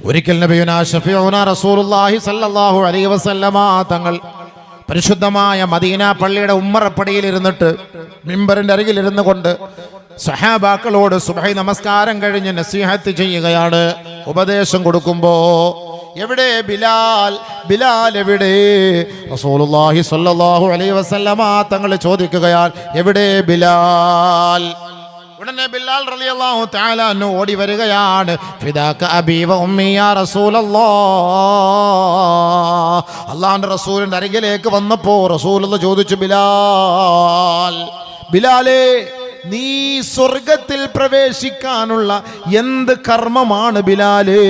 ഒരിക്കൽ നബിയുനാ ഷഫീഉനാ റസൂലുള്ളാഹി സ്വല്ലല്ലാഹു അലൈഹി വസല്ലമ തങ്ങൾ പരിശുദ്ധമായ മദീന പള്ളിയുടെ ഉമ്മറപ്പടിയിൽ ഇരുന്നിട്ട് മിമ്പറിന്റെ അരികിൽ ഇരുന്നു കൊണ്ട് സഹാബാക്കളോട് സുബ്ഹി നമസ്കാരം കഴിഞ്ഞ് നസീഹത്ത് ചെയ്യുകയാണ്, ഉപദേശം കൊടുക്കുമ്പോ എവിടെ ബിലാൽ, ബിലാൽ എവിടെ? റസൂലുള്ളാഹി സ്വല്ലല്ലാഹു അലൈഹി വസല്ലമ തങ്ങൾ ചോദിക്കുകയാണ്, എവിടെ ബിലാൽ? ഉടനെ ബിലാൽ റളിയല്ലാഹു തആല അൻഹു ഓടി വരികയാണ്, ഫിദാക അബീ വ ഉമ്മി യാ റസൂലല്ലാഹ്. അല്ലാഹുവിന്റെ റസൂലിന്റെ അരികിലേക്ക് വന്നപ്പോൾ റസൂലുള്ളാഹി ചോദിച്ചു, ബിലാൽ, ബിലാലേ, നീ സ്വർഗത്തിൽ പ്രവേശിക്കാനുള്ള എന്ത് കർമ്മമാണ് ബിലാലേ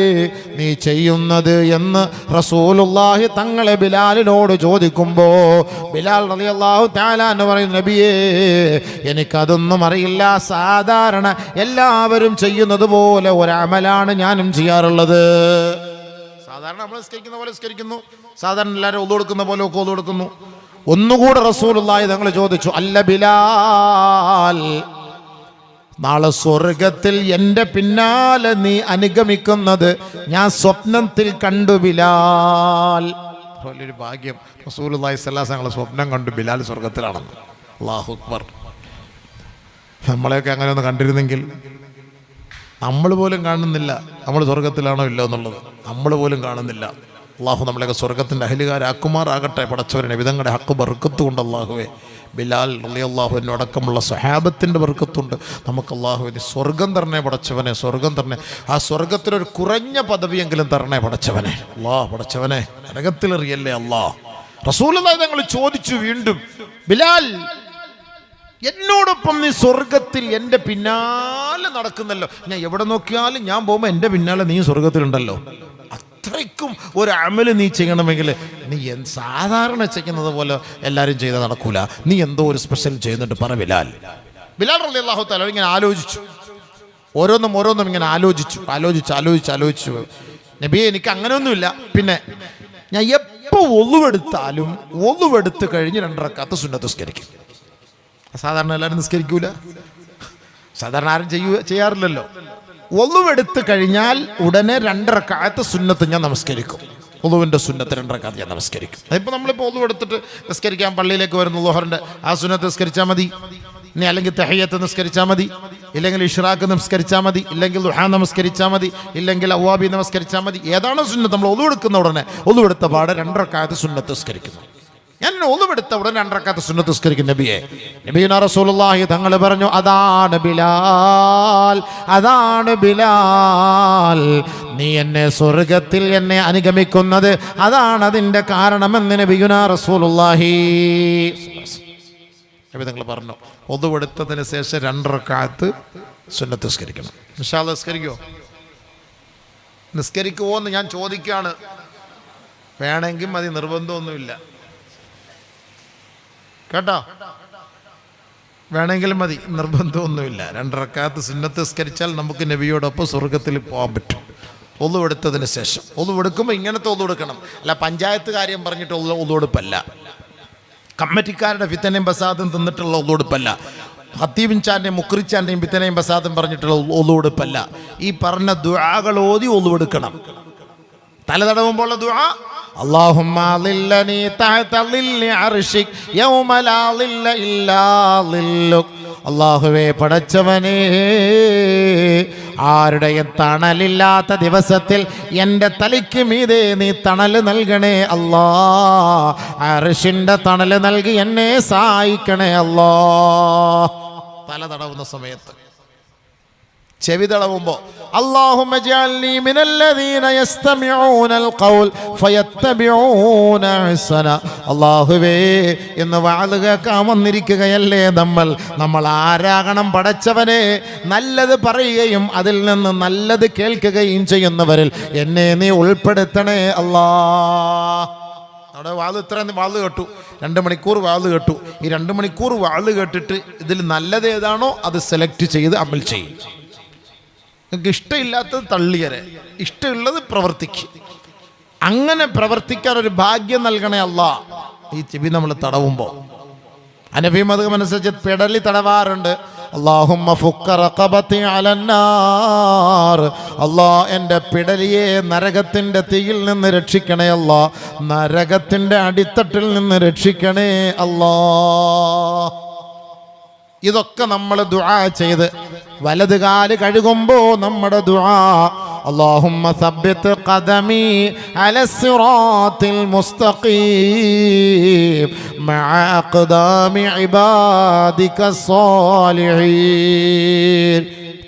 നീ ചെയ്യുന്നത് എന്ന് റസൂലുള്ളാഹി തങ്ങളെ ബിലാലിനോട് ചോദിക്കുമ്പോ ബിലാൽ റളിയല്ലാഹു തആല എന്ന് പറയുന്ന, നബിയേ, എനിക്കതൊന്നും അറിയില്ല. സാധാരണ എല്ലാവരും ചെയ്യുന്നത് പോലെ ഒരമലാണ് ഞാനും ചെയ്യാറുള്ളത്. സാധാരണ നമ്മൾ നിസ്കരിക്കുന്ന പോലെ നിസ്കരിക്കുന്നു, സാധാരണ എല്ലാവരും ഒതു കൊടുക്കുന്ന പോലെ ഒക്കെ ഒതു കൊടുക്കുന്നു. ഒന്നുകൂടെ റസൂലുള്ളാഹി തങ്ങൾ ചോദിച്ചു, അല്ല ബിലാൽ, നാളെ സ്വർഗത്തിൽ എൻ്റെ പിന്നാലെ നീ അനുഗമിക്കുന്നത് ഞാൻ സ്വപ്നത്തിൽ കണ്ടു ബിലാൽ. വലിയൊരു ഭാഗ്യം, റസൂലുള്ളാഹി സ്വല്ലല്ലാഹു അലൈഹി വസല്ലം സ്വപ്നം കണ്ടു ബിലാൽ സ്വർഗത്തിലാണെന്ന്. അല്ലാഹു അക്ബർ. നമ്മളെയൊക്കെ അങ്ങനെ ഒന്ന് കണ്ടിരുന്നെങ്കിൽ. നമ്മൾ പോലും കാണുന്നില്ല നമ്മൾ സ്വർഗത്തിലാണോ ഇല്ലോ എന്നുള്ളത്, നമ്മൾ പോലും കാണുന്നില്ല. അള്ളാഹു നമ്മളെയൊക്കെ സ്വർഗത്തിൻ്റെ അഹലുകാരാക്കുമാറാകട്ടെ. പടച്ചവരെ വിധങ്ങളുടെ ഹക്ക് ബർക്കത്തുകൊണ്ട് അള്ളാഹുവെ ബിലാൽ റളിയല്ലാഹു അടക്കമുള്ള സഹാബത്തിൻ്റെ ബർക്കത്തുണ്ട്. നമുക്ക് അള്ളാഹുവിന് സ്വർഗം തരണേ പടച്ചവനെ, സ്വർഗം തരണേ. ആ സ്വർഗത്തിലൊരു കുറഞ്ഞ പദവിയെങ്കിലും തരണേ പടച്ചവനെ. പടച്ചവനെ നരകത്തിലെറിയല്ലേ അല്ലാ. റസൂലുള്ളാഹി തങ്ങൾ ചോദിച്ചു വീണ്ടും, ബിലാൽ, എന്നോടൊപ്പം നീ സ്വർഗത്തിൽ എൻ്റെ പിന്നാലെ നടക്കുന്നല്ലോ. ഞാൻ എവിടെ നോക്കിയാലും ഞാൻ പോകുമ്പോൾ എൻ്റെ പിന്നാലെ നീ സ്വർഗത്തിലുണ്ടല്ലോ. അത്രയ്ക്കും ഒരു അമല് നീ ചെയ്യണമെങ്കിൽ നീ സാധാരണ ചെയ്യുന്നത് പോലെ എല്ലാവരും ചെയ്താൽ നടക്കൂല. നീ എന്തോ ഒരു സ്പെഷ്യൽ ചെയ്യുന്നുണ്ട്, പറ ബിലാൽ. ബിലാൽ റളിയല്ലാഹു തആല ഇങ്ങനെ ആലോചിച്ചു, ഓരോന്നും ഇങ്ങനെ ആലോചിച്ചു. നബിയെ, എനിക്ക് അങ്ങനെയൊന്നുമില്ല. പിന്നെ ഞാൻ എപ്പോൾ ഒളുവെടുത്താലും ഒളുവെടുത്ത് കഴിഞ്ഞ് 2 റക്അത്ത് സുന്നത്ത് നിസ്കരിക്കും. സാധാരണ എല്ലാവരും നിസ്കരിക്കൂല, സാധാരണ ആരും ചെയ്യാറില്ലല്ലോ. ഒളുവെടുത്ത് കഴിഞ്ഞാൽ ഉടനെ 2 റക്അത്ത് സുന്നത്ത് ഞാൻ നമസ്കരിക്കും. ഒളുവിൻ്റെ സുന്നത്ത് 2 റക്അത്ത് ഞാൻ നമസ്കരിക്കും. അതിപ്പോൾ നമ്മളിപ്പോൾ ഒളുവെടുത്തിട്ട് നിസ്കരിക്കാൻ പള്ളിയിലേക്ക് വരുന്നു, ളുഹറിൻ്റെ ആ സുന്നത്ത് നിസ്കരിച്ചാൽ മതി. ഇനി അല്ലെങ്കിൽ തഹിയ്യത്ത് നിസ്കരിച്ചാൽ മതി, ഇല്ലെങ്കിൽ ഇഷ്റാഖ് നമസ്കരിച്ചാൽ മതി, ഇല്ലെങ്കിൽ ദുഹാ നമസ്കരിച്ചാൽ മതി, ഇല്ലെങ്കിൽ അവ്വാബി നമസ്കരിച്ചാൽ മതി. ഏതാണോ സുന്നത്ത് നമ്മൾ ഒളുവെടുക്കുന്ന ഉടനെ ഒളുവെടുത്ത പാടെ 2 റക്അത്ത് സുന്നത്ത് നിസ്കരിക്കുന്നു. ഞാൻ ഒളുവെടുത്ത ഉടനെ 2 റക്അത്ത് സുന്നത്ത് നിസ്കരിക്കും. നബിയുനാ റസൂലുള്ളാഹി തങ്ങൾ പറഞ്ഞു, അതാണ് ബിലാൽ, അതാണ് ബിലാൽ, നീ എന്നെ സ്വർഗത്തിൽ എന്നെ അനുഗമിക്കുന്നത് അതാണ് അതിൻ്റെ കാരണമെന്ന് നബിയുനാ റസൂലുള്ളാഹി നബി തങ്ങൾ പറഞ്ഞു. ഒളുവെടുത്തതിന് ശേഷം 2 റക്അത്ത് സുന്നത്ത് നിസ്കരിക്കണം. ഇൻഷാ അല്ലാഹ് നിസ്കരിക്കുമോ എന്ന് ഞാൻ ചോദിക്കുകയാണ്. വേണമെങ്കിൽ മതി, നിർബന്ധമൊന്നുമില്ല കേട്ടോ. വേണമെങ്കിലും മതി, നിർബന്ധമൊന്നുമില്ല. 2 റക്അത്ത് സുന്നത്ത് നിസ്കരിച്ചാൽ നമുക്ക് നബിയോടൊപ്പം സ്വർഗത്തിൽ പോകാൻ പറ്റും. ഒളുവെടുത്തതിന് ശേഷം. ഒളുവെടുക്കുമ്പോൾ ഇങ്ങനത്തെ ഒളുവെടുക്കണം, അല്ല പഞ്ചായത്ത് കാര്യം പറഞ്ഞിട്ട് ഒളുവെടുപ്പല്ല, കമ്മിറ്റിക്കാരുടെ ഫിത്തനയും ബസാദും തിന്നിട്ടുള്ള ഒളുവെടുപ്പല്ല, ഖത്തീബിൻചാൻ്റെയും മുക്രിച്ചാൻ്റെയും ഫിത്തനയും ബസാദും പറഞ്ഞിട്ടുള്ള ഒളുവെടുപ്പല്ല. ഈ പറഞ്ഞ ദുആകൾ ഓതി ഒളുവെടുക്കണം. തല തടവുമ്പോൾ ദുആ, اللهم ظلني تحت ظل عرشك يوم لا ظل إلا ظلك. അല്ലാഹുവേ, പടച്ചവനേ, ആരുടെയും തണലില്ലാത്ത ദിവസത്തിൽ എൻ്റെ തലയ്ക്ക് മീതെ നീ തണൽ നൽകണേ അല്ലാ. അർശിൻ്റെ തണൽ നൽകി എന്നെ സഹായിക്കണേ അല്ലാ. തല തടവുന്ന സമയത്ത്, ചെവി തടവുമ്പോൾ, അല്ലാഹുമ്മ ജഅൽനി മിനല്ലദീന യസ്തമിഊനൽ ഖൗൽ ഫയത്തബിഊന അഹ്സന. അല്ലാഹുവേ, ഇന്ന് വഅദ് കേൾക്കാൻ വന്നിരിക്കുകയല്ലേ നമ്മൾ ആരാകണം പടച്ചവനെ? നല്ലത് പറയുകയും അതിൽ നിന്ന് നല്ലത് കേൾക്കുകയും ചെയ്യുന്നവരിൽ എന്നെ നീ ഉൾപ്പെടുത്തണേ അല്ലാ. അവിടെ ഇത്രയും വാള് കേട്ടു, 2 മണിക്കൂർ വാള് കേട്ടു. ഈ 2 മണിക്കൂർ വാള് കേട്ടിട്ട് ഇതിൽ നല്ലത് ഏതാണോ അത് സെലക്ട് ചെയ്ത് അമൽ ചെയ്യും. നിങ്ങൾക്ക് ഇഷ്ടമില്ലാത്തത് തള്ളിയരെ, ഇഷ്ടമുള്ളത് പ്രവർത്തിക്കും. അങ്ങനെ പ്രവർത്തിക്കാൻ ഒരു ഭാഗ്യം നൽകണേ അല്ലാ. ഈ ചെവി നമ്മൾ തടവുമ്പോൾ ഹനഫി മദ്ഹബ് അനുസരിച്ച് പിടലി തടവാറുണ്ട്, അല്ലാഹുമ്മ ഫുക്ക റഖബതി അലന്നാർ. അല്ലാഹ് എൻ്റെ പിടലിയെ നരകത്തിൻ്റെ തീയിൽ നിന്ന് രക്ഷിക്കണേ അല്ലാഹ്. നരകത്തിൻ്റെ അടിത്തട്ടിൽ നിന്ന് രക്ഷിക്കണേ അല്ലാഹ്. ഇതൊക്കെ നമ്മൾ ദുആ ചെയ്ത് വലത് കാല് കഴുകുമ്പോൾ നമ്മുടെ ദുആ അല്ലാഹുമ്മ സബ്ബിത് ഖദമി അലസ്സിറാത്തിൽ മുസ്തഖീം മഅ അഖ്ദാമി ഇബാദിക സ്സാലിഹീൻ.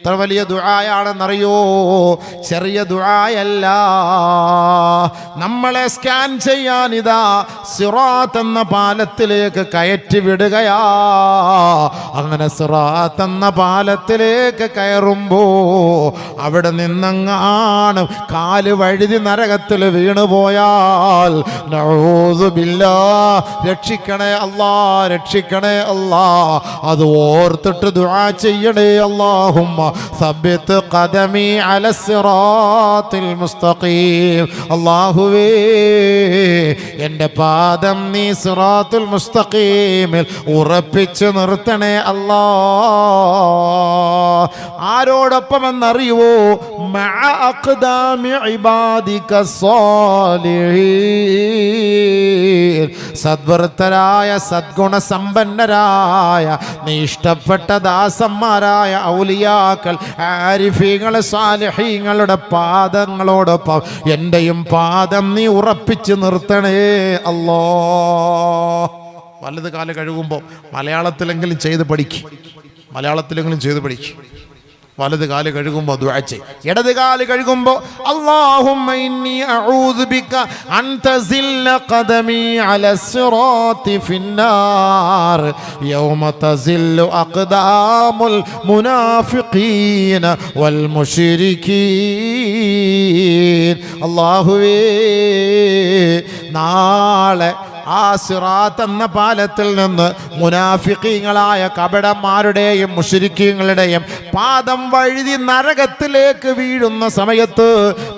എത്ര വലിയ ദുആയാണെന്നറിയോ? ചെറിയ ദുആയല്ല. നമ്മളെ സ്കാൻ ചെയ്യാൻ ഇതാ സിറാത്ത് എന്ന പാലത്തിലേക്ക് കയറ്റി വിടുകയാ. അങ്ങനെ സിറാത്ത് എന്ന പാലത്തിലേക്ക് കയറുമ്പോ അവിടെ നിന്നങ്ങാണ് കാല് വഴുതി നരകത്തിൽ വീണുപോയാൽ നഊദു ബില്ലാഹ്, രക്ഷിക്കണേ അല്ലാ, രക്ഷിക്കണേ അല്ലാ. അത് ഓർത്തിട്ട് ദുആ ചെയ്യണേ. അല്ലാഹുമ്മ സബ്ബിത് ഖദമി അലസ്സിറാത്തിൽ മുസ്തഖീം. അല്ലാഹുവേ, എൻ്റെ പാദം നീ സിറാത്തുൽ മുസ്തഖീമിൽ ഉറപ്പിച്ചു നിർത്തണേ അല്ലാ. ആരോടൊപ്പം എന്നറിയുവോ? മഅ അഖ്ദാമി ഇബാദിക സ്സാലിഹീൻ. സദ്വൃത്തരായ സദ്ഗുണ സമ്പന്നരായ നീ ഇഷ്ടപ്പെട്ട ദാസന്മാരായ ഔലിയാക്കൾ, ആരിഫീങ്ങൾ, സാലിഹീങ്ങളുടെ പാദങ്ങളോടൊപ്പം എൻ്റെയും പാദം നീ ഉറപ്പിച്ച് നിർത്തണേ അല്ലാ. വലത് കാല് കഴുകുമ്പോൾ മലയാളത്തിലെങ്കിലും ചെയ്ത് പഠിക്കും, മലയാളത്തിലെങ്കിലും ചെയ്ത് പഠിക്കും. വലത് കാല് കഴുകുമ്പോൾ ദുആ ചെയ്യ്. ഇടത് കാല് കഴുകുമ്പോൾ അല്ലാഹുമ്മ ഇന്നി അഊദു ബിക അൻ തസില്ല ഖദമി അലസ്സിറാത്തി ഫിന്നാർ യൗമ തസില്ലു അഖ്ദാമുൽ മുനാഫിഖീന വൽ മുശ്രികീൻ. അല്ലാഹുവേ, നാളെ ആ സിറാത്ത് എന്ന പാലത്തിൽ നിന്ന് മുനാഫിഖീങ്ങളായ കപടന്മാരുടെയും മുശ്രിക്കീങ്ങളുടെയും പാദം വഴുതി നരകത്തിലേക്ക് വീഴുന്ന സമയത്ത്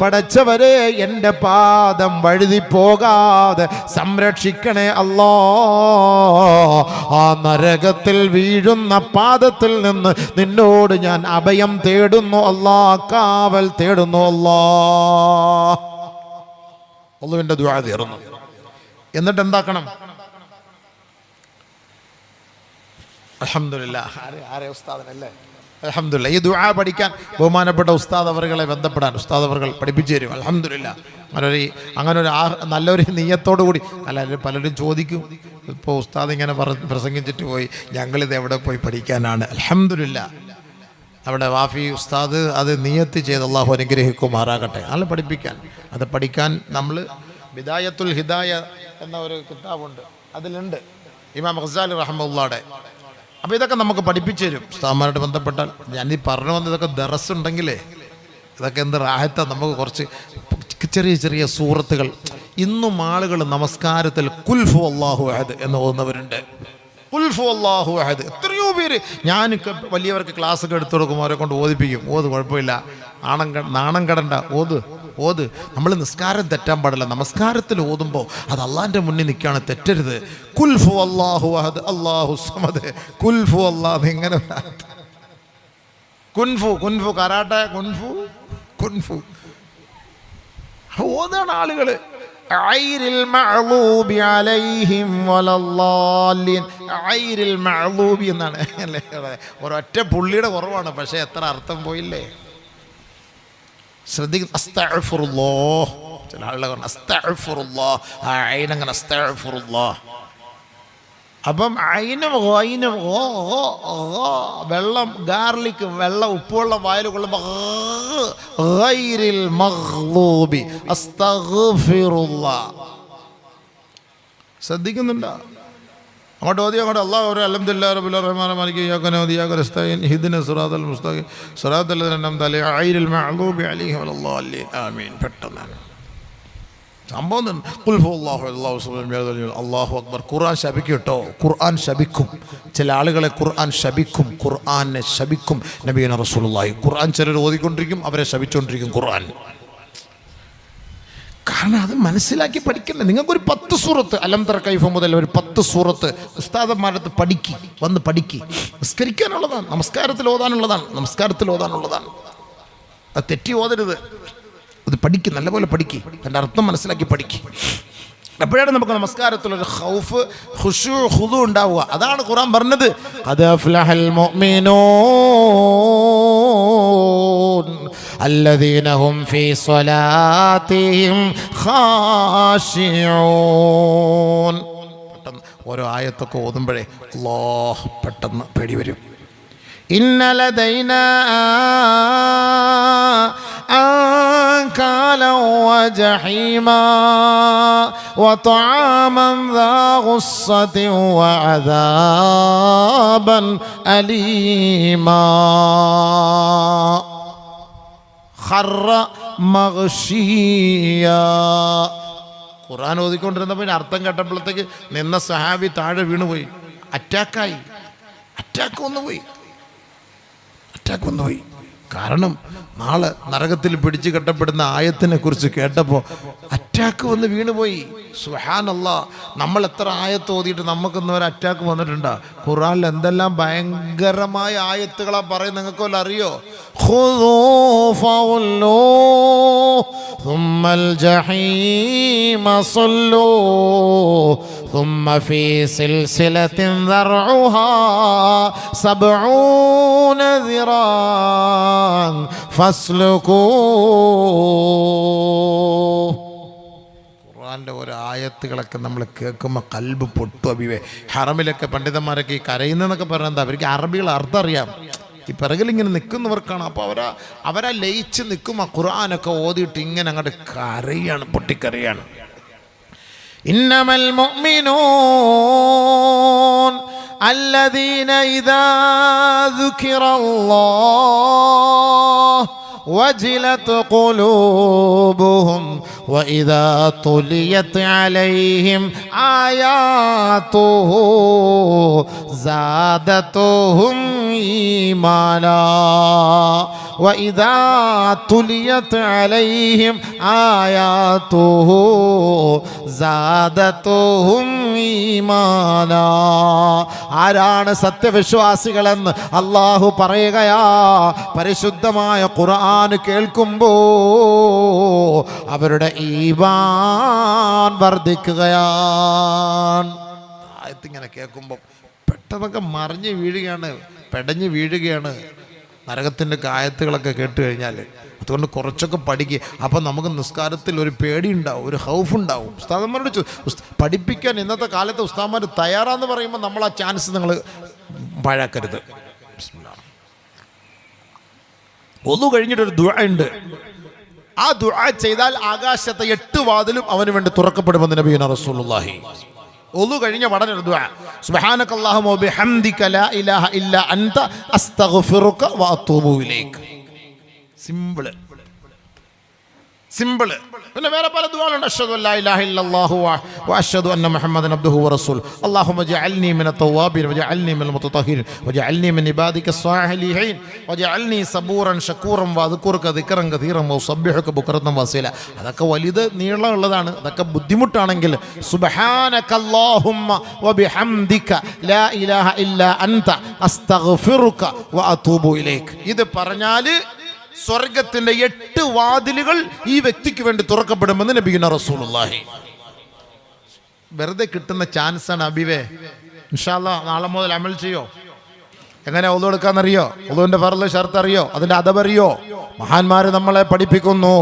പടച്ചവരെ, എൻ്റെ പാദം വഴുതി പോകാതെ സംരക്ഷിക്കണേ അല്ലാ. ആ നരകത്തിൽ വീഴുന്ന പാദത്തിൽ നിന്ന് നിന്നോട് ഞാൻ അഭയം തേടുന്നു അല്ലാ, കാവൽ തേടുന്നു അല്ലാ. അല്ലാഹുവിൻ്റെ ദുആ തീർന്നു. എന്നിട്ട് എന്താക്കണം? അൽഹംദുലില്ലാഹ്. ആരെ ഉസ്താദിനല്ലേ? അൽഹംദുലില്ലാഹ്. ഈ ദുആ പഠിക്കാൻ ബഹുമാനപ്പെട്ട ഉസ്താദ് അവറുകളെ ബന്ധപ്പെടാൻ ഉസ്താദ് അവറുകൾ പഠിപ്പിച്ചു തരും. അൽഹംദുലില്ലാഹ്. അങ്ങനെ ഒരു നല്ലൊരു നിയ്യത്തോടു കൂടി. അല്ല, പലരും ചോദിക്കും, ഇപ്പോൾ ഉസ്താദ് ഇങ്ങനെ പ്രസംഗിച്ചിട്ട് പോയി, ഞങ്ങളിത് എവിടെ പോയി പഠിക്കാനാണ്? അൽഹംദുലില്ലാഹ്. അവിടെ വാഫി ഉസ്താദ് അത് നിയ്യത്ത് ചെയ്ത് അല്ലാഹു അനുഗ്രഹിക്കുമാറാകട്ടെ. അത് പഠിപ്പിക്കാൻ, അത് പഠിക്കാൻ നമ്മൾ ബിദായത്തുൽ ഹിദായ എന്ന ഒരു കിതാബുണ്ട്, അതിലുണ്ട് ഇമാം ഗസാലി റഹ്മത്തുള്ളാഹിയുടെ. അപ്പോൾ ഇതൊക്കെ നമുക്ക് പഠിപ്പിച്ചു തരും ഉസ്താദുമാരായിട്ട് ബന്ധപ്പെട്ടാൽ. ഞാനീ പറഞ്ഞു വന്ന ഇതൊക്കെ ദറസ് ഉണ്ടെങ്കിലേ ഇതൊക്കെ എന്ത് റാഹത്താണ്. നമുക്ക് കുറച്ച് ചെറിയ ചെറിയ സൂറത്തുകൾ. ഇന്നും ആളുകൾ നമസ്കാരത്തിൽ കുൽഫു അല്ലാഹു അഹദ് എന്ന് ഓതുന്നവരുണ്ട്. കുൽഫു അല്ലാഹു അഹദ് എത്രയോ പേര്. ഞാൻ വലിയവർക്ക് ക്ലാസ്സൊക്കെ എടുത്തു കൊടുക്കും, അവരെ കൊണ്ട് ഓതിപ്പിക്കും. ഓത്, കുഴപ്പമില്ല, നാണം കടണ്ട, ഓത്. നമ്മൾ നിസ്കാരം തെറ്റാൻ പാടില്ല. നമസ്കാരത്തിൽ ഓതുമ്പോൾ അത് അള്ളാഹിൻ്റെ മുന്നിൽ നിൽക്കുകയാണ്, തെറ്റരുത്. കുൽഫു അല്ലാഹു അഹദ് അല്ലാഹു സമദ് കുൽഫു അല്ലാഹ്. ഇങ്ങനെ കുൻഫു കരാട്ടെ, കുൻഫു ഓതാണ് ആളുകൾ. ഗൈറിൽ മഗ്ളൂബി അലൈഹിം വലല്ലാലിൻ. ഗൈറിൽ മഗ്ളൂബി എന്നാണ് അല്ലേ? ഒരൊറ്റ പുള്ളിയുടെ കുറവാണ്, പക്ഷേ എത്ര അർത്ഥം പോയില്ലേ? ശ്രദ്ധിക്കും. അസ്തഗ്ഫിറുല്ലാഹ്. ചില ആളുകൾ പറഞ്ഞു അസ്തഗ്ഫിറുല്ലാഹ്, ആ ഐനങ്ങനെ അസ്തഗ്ഫിറുല്ലാഹ്. അപ്പം ഐനും വെള്ളം, ഗാർലിക് വെള്ളം, ഉപ്പുവെള്ളം വായിൽ കൊള്ളുമ്പോൾ ഗൈറിൽ മഗ്ളൂബി അസ്തഗ്ഫിറുല്ലാഹ്. ശ്രദ്ധിക്കുന്നുണ്ടോ? അങ്ങോട്ട് ഓതി, അങ്ങോട്ട് അല്ലാഹു അൽഹംദുലില്ലാഹി റബ്ബിൽ റഹ്മാനിർ റഹീം ഇയ്യാക നഅബ്ദു വഇയ്യാക നസ്തഈൻ ഇഹ്ദിന സിറാത്തൽ മുസ്തഖീം സിറാത്തൽ ലദീന അൻഅംത അലൈഹിം ഗൈറിൽ മഗ്ളൂബി അലൈഹിം വലല്ലാലിൻ. ആമീൻ. പെട്ടെന്നാണ് സംഭവം. അല്ലാഹു അക്ബർ. ഖുർആൻ ശപിക്കും കേട്ടോ, ഖുർആൻ ശപിക്കും. ചില ആളുകളെ ഖുർആൻ ശപിക്കും, ഖുർആനെ ശപിക്കും നബിയുനാ റസൂലുള്ളാഹി. ഖുർആൻ ചിലർ ഓതിക്കൊണ്ടിരിക്കും, അവരെ ശപിച്ചുകൊണ്ടിരിക്കും ഖുർആൻ. കാരണം അത് മനസ്സിലാക്കി പഠിക്കണ്ടേ. നിങ്ങൾക്കൊരു 10 സൂറത്ത് അലം തറ കൈഫ മുതൽ ഒരു 10 സൂറത്ത് ഉസ്താദന്മാരത്ത് വന്ന് പഠിക്ക്. നിസ്കരിക്കാനുള്ളതാണ്, നമസ്കാരത്തിൽ ഓതാനുള്ളതാണ്. അത് തെറ്റി ഓതരുത്. അത് പഠിക്ക്, നല്ലപോലെ പഠിക്ക്, അതിൻ്റെ അർത്ഥം മനസ്സിലാക്കി പഠിക്ക്. അപ്പോഴാണ് നമുക്ക് നമസ്കാരത്തിലൊരു ഖൗഫ്, ഖുശൂ, ഖുദൂ ഉണ്ടാവുക. അതാണ് ഖുർആൻ പറഞ്ഞത്, ഖദ് അഫ്ലഹൽ മുഅ്മിനൂൻ അല്ലദീന ഹും ഫീ സ്വലാത്തിഹിം ഖാശിഊൻ. പെട്ടെന്ന് ഓരോ ആയത്തൊക്കെ ഓതുമ്പോഴേ അല്ലാഹ് പെട്ടെന്ന് പേടി വരും. ഇന്ന ലദൈനാ أنكالا وجحيما وطعاما ذا غصة وعذابا أليما خر مغشيا. ഖുർആൻ ഓതിക്കൊണ്ടിരുന്നപ്പോൾ പിന്നെ അർത്ഥം കേട്ടപ്പോഴത്തേക്ക് നിന്ന സഹാബി താഴെ വീണുപോയി. അറ്റാക്ക് വന്നുപോയി. കാരണം നാളെ നരകത്തിൽ പിടിച്ചു കെട്ടപ്പെടുന്ന ആയത്തിനെ കുറിച്ച് കേട്ടപ്പോൾ അറ്റാക്ക് വന്ന് വീണുപോയി. സുബ്ഹാനല്ലാഹ്, നമ്മൾ എത്ര ആയത്ത് ഓതിയിട്ട് നമുക്കൊന്നും ഒരു അറ്റാക്ക് വന്നിട്ടുണ്ടോ? ഖുർആനിൽ എന്തെല്ലാം ഭയങ്കരമായ ആയത്തുകളാ പറയുന്നത്, നിങ്ങൾക്ക് വല്ല അറിയോ? ഖുദൂ ഫൗലൂ ثم الجحيم صلوا ثم في سلسلة ذرعها 70 ذراعا فاسلكوه. ഖുർആനിലെ ഓരോ ആയത്തുകളൊക്കെ നമ്മൾ കേൾക്കുമ്പോൾ കൽബ് പൊട്ടും. അബിവേ, ഹറമിലൊക്കെ പണ്ഡിതന്മാരൊക്കെ ഈ കരയുന്നതെന്നൊക്കെ പറഞ്ഞാൽ എന്താ, അവർക്ക് അറബികൾ അർത്ഥം അറിയാം. ഈ പിറകിലിങ്ങനെ നിൽക്കുന്നവർക്കാണ്. അപ്പോൾ അവരാ ലയിച്ച് നിൽക്കും. ആ ഖുർആനൊക്കെ ഓതിയിട്ട് ഇങ്ങനെ അങ്ങോട്ട് കരയാണ്, പൊട്ടിക്കരയാണ്. ഇന്നമൽ മുഅ്മിനൂൻ അല്ലദീന ഇദാ ദുകിറല്ലാഹ് وجلت قلوبهم وإذا تليت عليهم آياته زادتهم إيمانا وإذا تليت عليهم آياته زادتهم ഈമാനാ. ആരാണ് സത്യവിശ്വാസികളെന്ന് അല്ലാഹു പറയുകയാ. പരിശുദ്ധമായ ഖുർആൻ കേൾക്കുമ്പോൾ അവരുടെ ഈമാൻ വർദ്ധിക്കുകയാണ്. ആയത്തിങ്ങനെ കേൾക്കുമ്പോൾ പെട്ടെന്നൊക്കെ മറിഞ്ഞ് വീഴുകയാണ്, പെടഞ്ഞ് വീഴുകയാണ് നരകത്തിൻ്റെ ആയത്തുകളൊക്കെ കേട്ട് കഴിഞ്ഞാൽ. അതുകൊണ്ട് കുറച്ചൊക്കെ പഠിക്കുക. അപ്പം നമുക്ക് നിസ്കാരത്തിൽ ഒരു പേടിയുണ്ടാവും, ഒരു ഹൗഫുണ്ടാവും. ഉസ്താദന്മാരോട് പഠിപ്പിക്കാൻ ഇന്നത്തെ കാലത്ത് ഉസ്താദന്മാർ തയ്യാറാന്ന് പറയുമ്പോൾ നമ്മൾ ആ ചാൻസ് നിങ്ങൾ പാഴാക്കരുത്. ഒന്നു കഴിഞ്ഞിട്ടൊരു ദുആ ഉണ്ട്. ആ ദുആ ചെയ്താൽ ആകാശത്തെ 8 വാതിലും അവന് വേണ്ടി തുറക്കപ്പെടുമെന്ന് നബിയുനാ റസൂലുള്ളാഹി. ഒന്നു കഴിഞ്ഞ പഠന ദുആ, സുബ്ഹാനകല്ലാഹുമ്മ വബിഹംദിക ലാ ഇലാഹ ഇല്ലാ അൻത അസ്തഗ്ഫിറുക വഅതൂബു ഇലൈക. സിമ്പിള്. പിന്നെ വേറെ പല ദുആകളുണ്ട്. അഷ്ഹദു അല്ലാ ഇലാഹ ഇല്ലല്ലാഹു വഅഷ്ഹദു അന്ന മുഹമ്മദൻ അബ്ദുഹു വറസൂലുഹു. അല്ലാഹുമ്മ ജഅൽനി മിനത് തവ്വാബീൻ വജഅൽനി മിനൽ മുതതഹിരീൻ വജഅൽനി മിൻ ഇബാദിക സ്വാലിഹീൻ വജഅൽനി സബൂറൻ ശകൂറൻ വഅദ്കുറുക ദിക്റൻ കസീറൻ വഉസബ്ബിഹുക ബുക്റതൻ വഅസീല. അതൊക്കെ വലുത് നീളമുള്ളതാണ്. അതൊക്കെ ബുദ്ധിമുട്ടാണെങ്കിൽ സുബ്ഹാനകല്ലാഹുമ്മ വബിഹംദിക ലാ ഇലാഹ ഇല്ലാ അൻത അസ്തഗ്ഫിറുക വഅതൂബു ഇലൈക. ഇത് പറഞ്ഞാൽ സ്വർഗത്തിന്റെ 8 വാതിലുകൾ ഈ വ്യക്തിക്ക് വേണ്ടി തുറക്കപ്പെടുമെന്ന് നബിയുനാ റസൂലുള്ളാഹി. വെറുതെ കിട്ടുന്ന ചാൻസാണ് അബിവേ. ഇൻഷാ അല്ലാഹ് നാളെ മുതൽ അമൽ ചെയ്യോ. എങ്ങനെ ഒളു എടുക്കാന്നറിയോ? ഒളുവിന്റെ ഫർള് ഷർത്ത് അറിയോ? അതിന്റെ അദബറിയോ? മഹാന്മാര് നമ്മളെ പഠിപ്പിക്കുന്നു.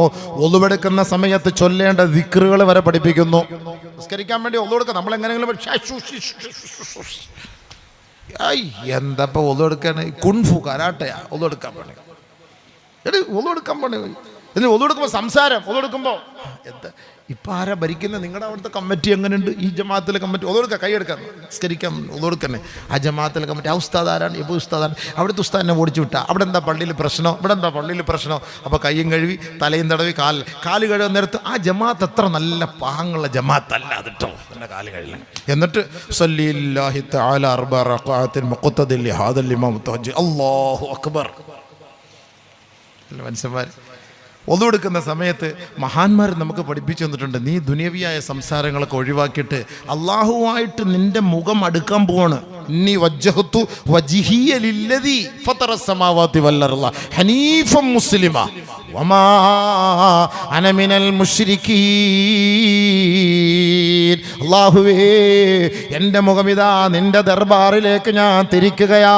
ഒളുവെടുക്കുന്ന സമയത്ത് ചൊല്ലേണ്ട ദിക്റുകൾ വരെ പഠിപ്പിക്കുന്നു. നിസ്കരിക്കാൻ വേണ്ടി ഒളു എടുക്കുക. നമ്മൾ എങ്ങനെയെങ്കിലും എന്താ ഒളു എടുക്കാൻ? കുൻഫു കരാട്ടയാ ഒളു എടുക്കാൻ വേണ്ടി. ഒളെടുക്കാൻ പോണേ. എന്നിട്ട് ഒളെടുക്കുമ്പോൾ സംസാരം. ഒളെടുക്കുമ്പോൾ എന്താ ഇപ്പം ആരാ ഭരിക്കുന്നത്? നിങ്ങളുടെ അവിടുത്തെ കമ്മിറ്റി എങ്ങനെയുണ്ട്? ഈ ജമാഅത്തിലെ കമ്മിറ്റി ഒളെടുക്കുക, കൈയെടുക്കാൻ നിസ്കരിക്കാൻ ഒളെടുക്കണേ. ആ ജമാഅത്തിലെ കമ്മിറ്റി ആ ഉസ്താദ് ആരാണ്? ഇപ്പോൾ ഉസ്താദാണ്. അവിടുത്തെ ഉസ്താദിനെ ഓടിച്ചു വിട്ടാ. അവിടെ എന്താ പള്ളിയിൽ പ്രശ്നം? ഇവിടെ എന്താ പള്ളിയിൽ പ്രശ്നം? അപ്പോൾ കയ്യും കഴുകി തലയും തടവി കാല് കഴുകുന്ന നേരത്ത് ആ ജമാഅത്ത് അത്ര നല്ല പാങ്ങുള്ള ജമാഅത്തല്ല അതിട്ടോ എൻ്റെ കാല് കഴുകി. എന്നിട്ട് സല്ലല്ലാഹി തആല അർബഅ റകഅത്തിൻ മുഖ്തദിൽ ലിഹാദൽ ഇമാം തഹജ്ജുദ് അല്ലാഹു അക്ബർ. മനുഷ്യന്മാർ ഒതുവെടുക്കുന്ന സമയത്ത് മഹാന്മാർ നമുക്ക് പഠിപ്പിച്ചു തന്നിട്ടുണ്ട്, നീ ദുനിയവിയായ സംസാരങ്ങളൊക്കെ ഒഴിവാക്കിയിട്ട് അള്ളാഹുവായിട്ട് നിന്റെ മുഖം അടുക്കാൻ പോവാണ്. ഇന്നി വജ്ജഹ്തു വജ്ഹിയ ലില്ലദീ ഫതറസ് സമാവാതി വൽ അർള ഹനീഫൻ മുസ്ലിമ വമാ അന മിനൽ മുശ്രിക്കീൻ. അല്ലാഹുവേ, എൻ്റെ മുഖമിതാ നിന്റെ ദർബാറിലേക്ക് ഞാൻ തിരിക്കുകയാ.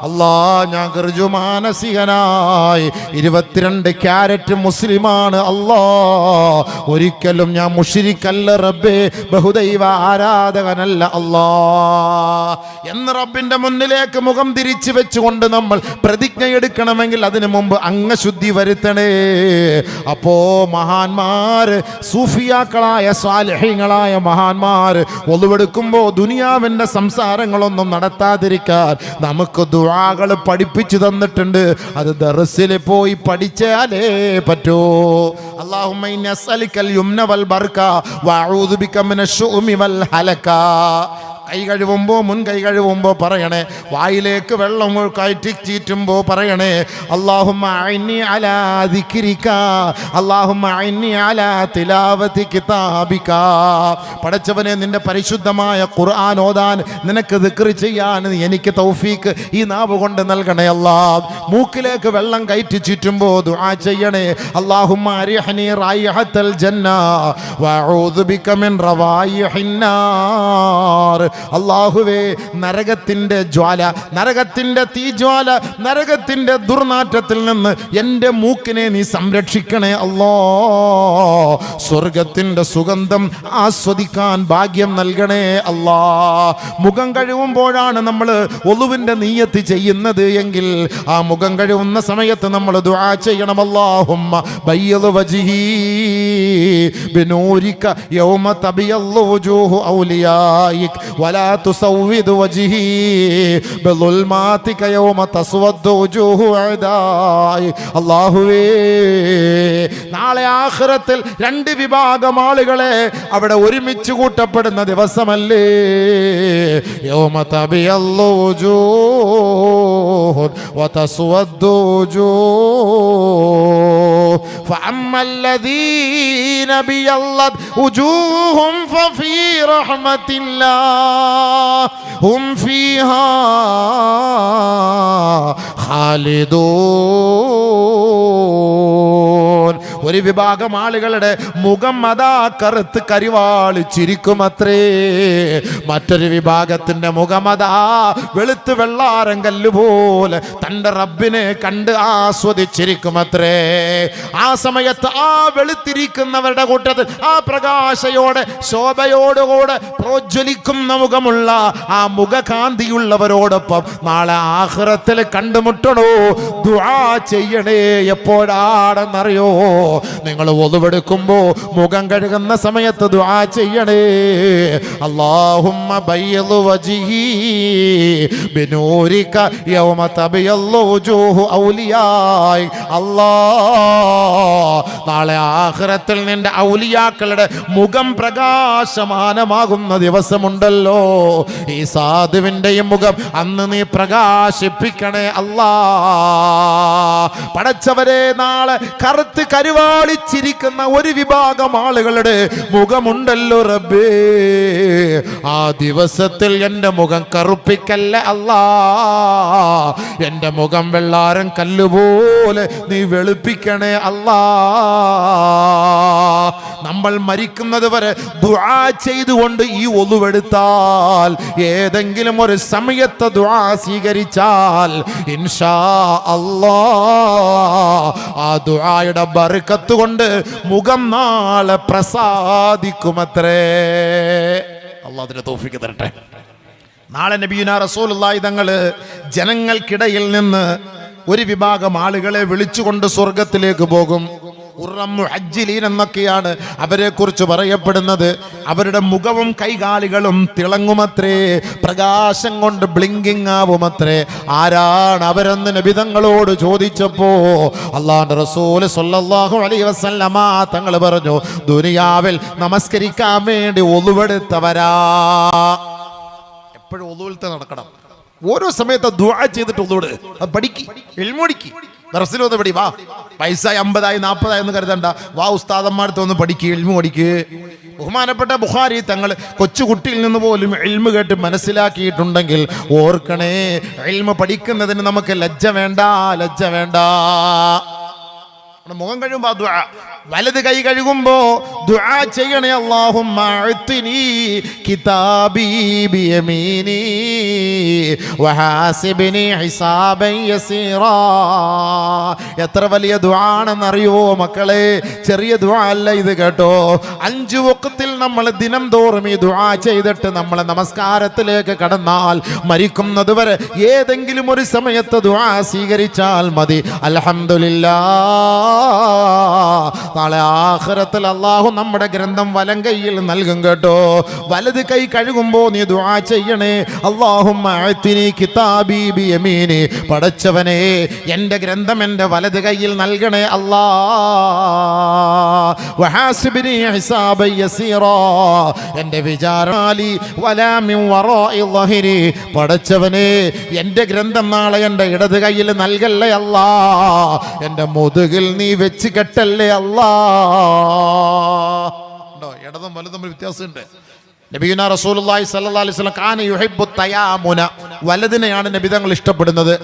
അല്ലാ, ഞാൻ ഗർജു മാനസികനായി 22 ക്യാരറ്റ് മുസ്ലിമാണ്. അല്ലാ, ഒരിക്കലും ഞാൻ മുശ്രിക്കല്ല റബ്ബേ, ബഹുദൈവ ആരാധകനല്ല അല്ലാ എന്ന് റബ്ബിന്റെ മുന്നിലേക്ക് മുഖം തിരിച്ചു വെച്ചുകൊണ്ട് നമ്മൾ പ്രതിജ്ഞ എടുക്കണമെങ്കിൽ അതിനു മുമ്പ് അംഗശുദ്ധി വരുത്തണേ. അപ്പോ മഹാന്മാര്, സൂഫിയാക്കളായ സ്വാലിഹീങ്ങളായ മഹാന്മാര് ഒളുവെടുക്കുമ്പോൾ ദുനിയാവിന്റെ സംസാരങ്ങളൊന്നും നടത്താതിരിക്കാൻ നമുക്ക് ദുആകൾ പഠിപ്പിച്ചു തന്നിട്ടുണ്ട്. അത് ദർസിൽ പോയി പഠിച്ചാലേ പറ്റൂ. അല്ലാഹുമ്മ ഇന്നി അസ്അലുക്കൽ യുംന വൽ ബർക വഅഊദു ബിക മിനശ് ശുഉമി വൽ ഹലക. കൈ കഴുകുമ്പോൾ, മുൻകൈ കഴുകുമ്പോൾ പറയണേ. വായിലേക്ക് വെള്ളം കയറ്റി ചീറ്റുമ്പോൾ പറയണേ, അല്ലാഹുമ്മ അഇന്നി അലാ ദിക്രിക, അല്ലാഹുമ്മ അഇന്നി അലാ തിലാവതി കിതാബിക. പടച്ചവനെ, നിന്റെ പരിശുദ്ധമായ ഖുർആൻ ഓതാൻ, നിനക്ക് ദിക്ർ ചെയ്യാൻ എനിക്ക് തൗഫീക്ക് ഈ നാവ് കൊണ്ട് നൽകണേ അല്ലാ. മൂക്കിലേക്ക് വെള്ളം കയറ്റി ചീറ്റുമ്പോൾ ദുആ ചെയ്യണേ, അല്ലാഹുമ്മ അരിഹ്നി റായിഹത്തൽ ജന്ന വഅഊദു ബിക മിൻ റവായിഹിന്നാർ. അല്ലാഹുവേ, നരകത്തിന്റെ ജ്വാല, നരകത്തിന്റെ തീജ്വാല, നരകത്തിന്റെ ദുർനാറ്റത്തിൽ നിന്ന് എൻ്റെ മൂക്കിനെ നീ സംരക്ഷിക്കണേ അല്ലാ. സ്വർഗത്തിന്റെ സുഗന്ധം ആസ്വദിക്കാൻ ഭാഗ്യം നൽകണേ അല്ലാ. മുഖം കഴുകുമ്പോഴാണ് നമ്മൾ ഒളുവിന്റെ നിയ്യത്ത് ചെയ്യുന്നത് എങ്കിൽ ആ മുഖം കഴുകുന്ന സമയത്ത് നമ്മൾ ദുആ ചെയ്യണം, അല്ലാഹുമ്മ ബയ്യിദ് വജ്ഹി ബിനൂരിക യൗമ തബിയല്ലു വജൂഹു ഔലിയായിക വലാ തുസവ്വിദ് വജ്ഹി ബിളുൽമാതിക യൗമ തസ്വദ്ദു വജൂഹു അദായി. അല്ലാഹുവേ, നാളെ ആഖിറത്തിൽ 2 വിഭാഗം ആളുകളെ അവിടെ ഒരുമിച്ച് കൂട്ടപ്പെടുന്ന ദിവസമല്ലേ. യൗമ തബിയല്ലു വജൂഹു വതസ്വദ്ദു വജൂഹ് ഫഅമ്മല്ലദീന ബിയല്ലത് വജൂഹും ഫഫീ റഹ്മത്തില്ലാഹ് ഹും ഫീഹാ ഖാലിദൂൻ. ഒരു വിഭാഗം ആളുകളുടെ മുഖം അതാ കറുത്ത് കരിവാളിച്ചിരിക്കുമത്രേ. മറ്റൊരു വിഭാഗത്തിന്റെ മുഖമതാ വെളുത്ത് വെള്ളാരം കല്ലുപോലെ തൻ്റെ റബ്ബിനെ കണ്ട് ആസ്വദിച്ചിരിക്കുമത്രേ. ആ സമയത്ത് ആ വെളുത്തിരിക്കുന്നവരുടെ കൂട്ടത്തിൽ ആ പ്രകാശയോടെ ശോഭയോടുകൂടെ പ്രോജ്വലിക്കുന്ന മുഖമുള്ള ആ മുഖകാന്തിയുള്ളവരോടൊപ്പം നാളെ ആഖിറത്തിൽ കണ്ടുമുട്ടണോ. ദുആ ചെയ്യണേ. എപ്പോഴാണെന്നറിയോ? നിങ്ങൾ ഒളുവെടുക്കുമ്പോ മുഖം കഴുകുന്ന സമയത്ത് ദുആ ചെയ്യണേ. അല്ലാഹുമ്മ ബയ്യിദ് വജ്ഹി ബിനൂരിക യൗമ തബിയല്ലു വജൂഹു ഔലിയായി. അല്ലാഹ്, നാളെ ആഖിറത്തിൽ നിന്റെ ഔലിയാക്കളുടെ മുഖം പ്രകാശമാനമാകുന്ന ദിവസമുണ്ടല്ലോ. ഈ സാധുവിൻ്റെയും മുഖം അന്ന് നീ പ്രകാശിപ്പിക്കണേ അല്ലാഹ്. പടച്ചവരെ, നാളെ കറുത്ത് കരുവാളിച്ചിരിക്കുന്ന ഒരു വിഭാഗം ആളുകളുടെ മുഖമുണ്ടല്ലോ റബ്ബേ. ആ ദിവസത്തിൽ എൻ്റെ മുഖം കറുപ്പിക്കല്ല അല്ലാ. എൻ്റെ മുഖം വെള്ളാരം കല്ലുപോലെ നീ വെളുപ്പിക്കണേ അല്ലാ. നമ്മൾ മരിക്കുന്നത് വരെ ദുആ ചെയ്തുകൊണ്ട് ഈ ഒളുവെടുത്താൽ, ഏതെങ്കിലും ഒരു സമയത്ത് ദുആ സ്വീകരിച്ചാൽ ഇൻഷാ അല്ലാഹ് ആ ദുആയുടെ ബർക്കത്ത് കൊണ്ട് മുഖം നാളെ പ്രസാദിക്കുമത്രേ. അല്ലാഹ് അതിന് തൗഫീഖ് തരട്ടെ. നാളെ നബിയുനാ റസൂലുള്ളാഹി തങ്ങൾ ജനങ്ങൾക്കിടയിൽ നിന്ന് ഒരു വിഭാഗം ആളുകളെ വിളിച്ചുകൊണ്ട് സ്വർഗത്തിലേക്ക് പോകും. മുഹജ്ജിലീൻ എന്നൊക്കെയാണ് അവരെ കുറിച്ച് പറയപ്പെടുന്നത്. അവരുടെ മുഖവും കൈകാലുകളും തിളങ്ങുമത്രേ, പ്രകാശം കൊണ്ട് ബ്ലിങ്കിങ് ആവുമത്രേ. ആരാണ് അവരെന്ന് നബി തങ്ങളോട് ചോദിച്ചപ്പോ അല്ലാഹുവിന്റെ റസൂൽ സ്വല്ലല്ലാഹു അലൈഹി വസല്ലമ തങ്ങൾ പറഞ്ഞു, ദുനിയാവിൽ നമസ്കരിക്കാൻ വേണ്ടി ഒളുവെടുത്തവരാ. എപ്പോഴും ഒളുവിലത്തെ നടക്കണം. ഓരോ സമയത്ത് ദുആ ചെയ്തിട്ട് ഒന്നുകൂടെ അത് പഠിക്ക്, എൽമോടിക്ക്. ദർസിലൊന്ന് പഠി, വാ പൈസ 50 40 എന്ന് കരുതണ്ട, വാ ഉസ്താദന്മാരത്ത് ഒന്ന് പഠിക്ക്, എൽമു പഠിക്ക്. ബഹുമാനപ്പെട്ട ബുഖാരി തങ്ങൾ കൊച്ചുകുട്ടിയിൽ നിന്ന് പോലും ഇൽമു കേട്ട് മനസ്സിലാക്കിയിട്ടുണ്ടെങ്കിൽ ഓർക്കണേ, ഇൽമു പഠിക്കുന്നതിന് നമുക്ക് ലജ്ജ വേണ്ട, ലജ്ജ വേണ്ട. മുഖം കഴിയുമ്പോ ദുആ, വലത് കൈ കഴുകുമ്പോ ദുആ ചെയ്യണേ, അല്ലാഹുമ്മ അഅ്തിനി കിതാബി ബിയമീനി വഹാസിബ്നി ഹിസാബൻ യസീറാ. എത്ര വലിയ ദുആ ആണെന്നറിയോ മക്കളെ? ചെറിയ ദുആ അല്ല ഇത് കേട്ടോ. 5 വഖത്തിൽ നമ്മൾ ദിനം തോറും ഈ ദുആ ചെയ്തിട്ട് നമ്മൾ നമസ്കാരത്തിലേക്ക് കടന്നാൽ മരിക്കുന്നത് വരെ ഏതെങ്കിലും ഒരു സമയത്ത് ദുആ സ്വീകരിച്ചാൽ മതി. അൽഹംദുലില്ലാഹ്, നാളെ ആഖിറത്തിൽ അല്ലാഹു നമ്മുടെ ഗ്രന്ഥം വലം കൈയിൽ നൽകും കേട്ടോ. വലത് കൈ കഴുകുമ്പോ നീ ദുആ ചെയ്യണേ, അല്ലാഹുമ്മ അഅ്തിനി കിതാബി ബിയമീനി. പടച്ചവനെ, എൻ്റെ ഗ്രന്ഥം എൻ്റെ വലത് കൈയിൽ നൽകണേ അല്ലാ. വഹാസിബ്നി ഹിസാബൻ യസീറാ, എൻ്റെ വിചാരണി വലാ മിൻ വറാഇ ളഹരി. പടച്ചവനെ, എൻ്റെ ഗ്രന്ഥം നാളെ എൻ്റെ ഇടത് കൈയിൽ നൽകല്ലേ അല്ലാ, എൻ്റെ മുതുകിൽ നീ വെച്ച് കെട്ടല്ലേ അല്ലാ. ഇടതും വലതും തമ്മിൽ വ്യത്യാസമുണ്ട്. നബിയുനാ റസൂലുള്ളാഹി സ്വല്ലല്ലാഹു അലൈഹി വസല്ലം കാന യുഹിബ്ബു തയാമുന, വലതിനെയാണ് നബി തങ്ങൾ ഇഷ്ടപ്പെടുന്നത്.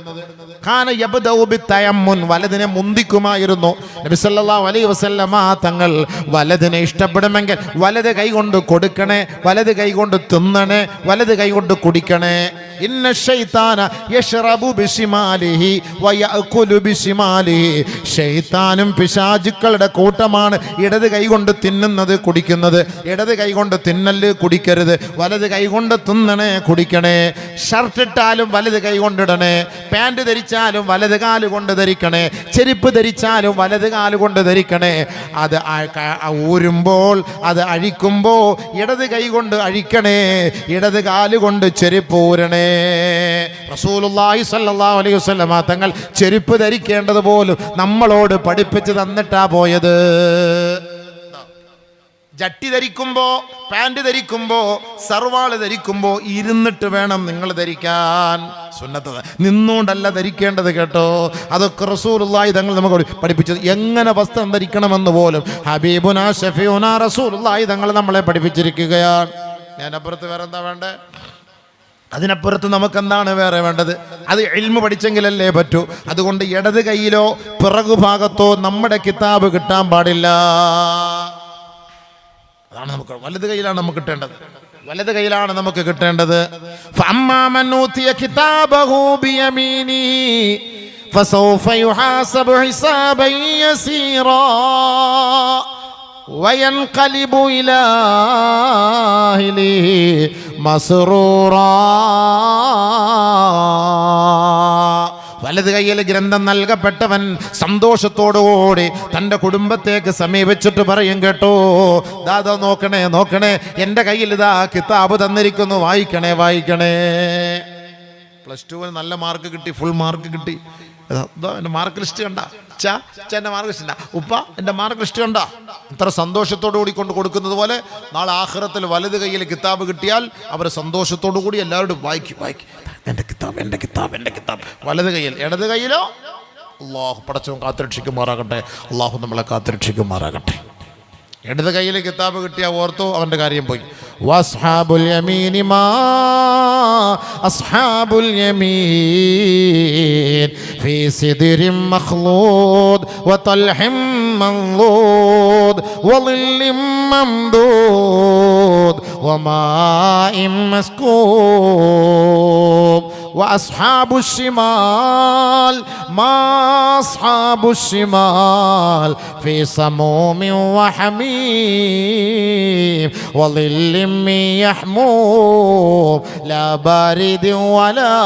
കാന യബ്ദഉ ബിത്തയമ്മുൻ, വലതിനെ മുന്തിക്കുമായിരുന്നു നബി സല്ലല്ലാഹു അലൈഹി വസല്ലമ തങ്ങൾ. വലതിനെ ഇഷ്ടപ്പെടുമെങ്കിൽ വലത് കൈ കൊണ്ട് കൊടുക്കണേ, വലത് കൈ കൊണ്ട് തിന്നണേ, വലത് കൈ കൊണ്ട് കുടിക്കണേ. ഇന്ന ശൈത്താന യശ്റബു ബിശിമാലിഹി വയഅകുലു ബിശിമാലിഹി. ശൈത്താനും പിശാചുക്കളുടെ കൂട്ടമാണ് ഇടത് കൈ കൊണ്ട് തിന്നുന്നത്, കുടിക്കുന്നത്. ഇടത് കൈ കൊണ്ട് തിന്നല്, കുടിക്കരുത്. വലത് കൈ കൊണ്ട് തിന്നണേ, കുടിക്കണേ. ഷർട്ട് ഇട്ടാലും വലത് കൈ കൊണ്ടിടണേ, പാൻറ് ധരിച്ചാലും വലത് കാല് കൊണ്ട് ധരിക്കണേ, ചെരുപ്പ് ധരിച്ചാലും വലത് കാല് കൊണ്ട് ധരിക്കണേ. അത് ഊരുമ്പോൾ, അത് അഴിക്കുമ്പോൾ ഇടത് കൈ കൊണ്ട് അഴിക്കണേ, ഇടത് കാല് കൊണ്ട് ചെരുപ്പ് ഊരണേ. റസൂലുള്ളാഹി സ്വല്ലല്ലാഹു അലൈഹി വസല്ലമ തങ്ങൾ ചെരുപ്പ് ധരിക്കേണ്ടത് പോലും നമ്മളോട് പഠിപ്പിച്ച് തന്നിട്ടാ പോയത്. ജട്ടി ധരിക്കുമ്പോ, പാൻറ് ധരിക്കുമ്പോ, സർവാള് ധരിക്കുമ്പോ ഇരുന്നിട്ട് വേണം നിങ്ങൾ ധരിക്കാൻ. സുന്നത്ത് നിന്നുകൊണ്ടല്ല ധരിക്കേണ്ടത് കേട്ടോ. അതൊക്കെ റസൂലുള്ളാഹി തങ്ങൾ നമുക്ക് പഠിപ്പിച്ചത്. എങ്ങനെ വസ്ത്രം ധരിക്കണമെന്ന് പോലും ഹബീബുനാ ഷഫീഉനാ റസൂലുള്ളാഹി തങ്ങൾ നമ്മളെ പഠിപ്പിച്ചിരിക്കുകയാണ്. അതിനപ്പുറത്ത് വേറെ എന്താ വേണ്ടേ? അതിനപ്പുറത്ത് നമുക്ക് എന്താണ് വേറെ വേണ്ടത്? അത് ഇൽമു പഠിച്ചെങ്കിലല്ലേ പറ്റൂ. അതുകൊണ്ട് ഇടത് കൈയിലോ പിറകുഭാഗത്തോ നമ്മുടെ കിതാബ് കിട്ടാൻ പാടില്ല. അതാണ് നമുക്ക് വലത് കൈയിലാണ് നമുക്ക് കിട്ടേണ്ടത്, വലത് കൈയിലാണ് നമുക്ക് കിട്ടേണ്ടത്. ഫഅമ്മാ മൻ ഊതിയ കിതാബഹു ബിയമീനി ഫസൗഫ യുഹാസബു ഹിസാബൻ യസീറാ വയൻഖലിബു ഇലാ അഹ്ലിഹി മസ്റൂറാ. വലത് കൈയിൽ ഗ്രന്ഥം നൽകപ്പെട്ടവൻ സന്തോഷത്തോടുകൂടി തൻ്റെ കുടുംബത്തേക്ക് സമീപിച്ചിട്ട് പറയും കേട്ടോ, ദാദാ നോക്കണേ നോക്കണേ, എൻ്റെ കയ്യിൽ ഇതാ കിതാബ് തന്നിരിക്കുന്നു, വായിക്കണേ വായിക്കണേ. +2 നല്ല മാർക്ക് കിട്ടി, ഫുൾ മാർക്ക് കിട്ടി. എൻ്റെ മാർക്ക് ലിസ്റ്റ് കണ്ട എൻ്റെ മാർക്ക് ലിസ്റ്റ് ഉപ്പ എൻ്റെ മാർക്ക് ലിസ്റ്റ് കണ്ട. ഇത്ര സന്തോഷത്തോടു കൂടി കൊണ്ട് കൊടുക്കുന്നത് പോലെ നാളെ ആഖിറത്തിൽ വലത് കയ്യിൽ കിതാബ് കിട്ടിയാൽ അവർ സന്തോഷത്തോടു കൂടി എല്ലാവരും വായിക്കും, എൻ്റെ കിതാബ് എൻ്റെ കിതാബ് എൻ്റെ കിതാബ്. വലത് കയ്യിൽ, ഇടത് കയ്യിലോ അല്ലാഹു പടച്ചവൻ കാത്തുരക്ഷിക്കുമാറാകട്ടെ, അല്ലാഹു നമ്മളെ കാത്തുരക്ഷിക്കുമാറാകട്ടെ. ഇടത് കയ്യിൽ കിതാബ് കിട്ടിയ ഓർത്തു, അവൻ്റെ കാര്യം പോയി. വസ്ഹാബുൽ യമീനി മാ അസ്ഹാബുൽ യമീൻ ഫീ സിദ്രിൻ മഖ്ലൂദ് വതൽഹിം മൻളൂദ് വളില്ലിം മംദൂദ് വമാഇൻ മസ്കൂബ്. وأصحاب الشمال ما أصحاب الشمال في سموم وحميم وظل من يحموم لا بارد ولا